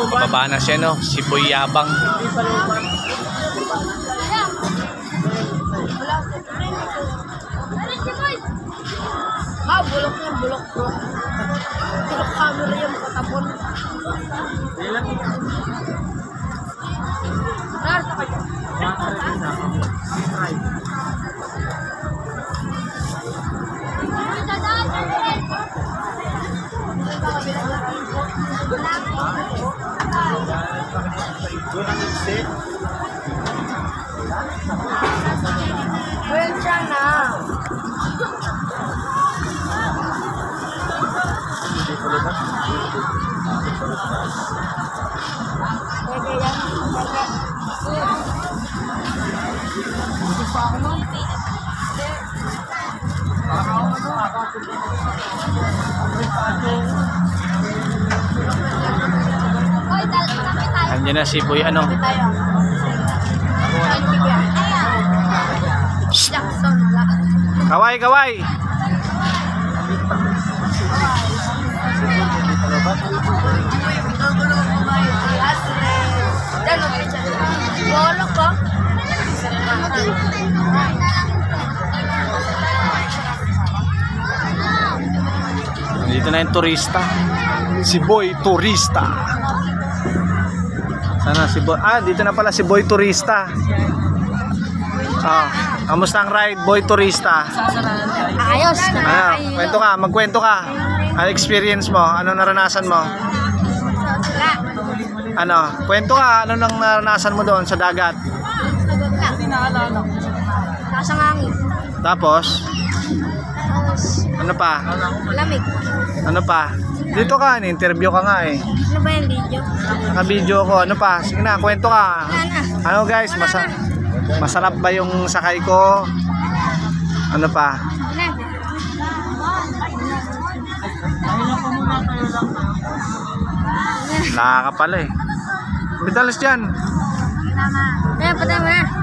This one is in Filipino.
Baba na siya, no? Si Boy Yabang. Bulok yan, bulok. Bulok camera yung katapon. Nasa kayo? Well, siya na. Andiyan na si Boy, ano? Kaway, kaway! Dito na yung turista. Si Boy Turista. Sana si Boy. Ah, dito na pala si Boy Turista. Kamusta ang ride, Boy Turista? Ayos na. Kwento ka, magkwento ka. Ano experience mo? Ano naranasan mo? Ano? Kwento ka, ano nang naranasan mo doon sa dagat? Nasa ngangin. Tapos? Ano pa? Lamig. Ano pa? Dito ka, interview ka nga eh. Ano ba yung video? Naka-video ko. Ano pa? Sige na, kwento ka. Ano guys, masarap ba yung sakay ko? Ano pa? Laka pala eh. Bitalas dyan. Patama.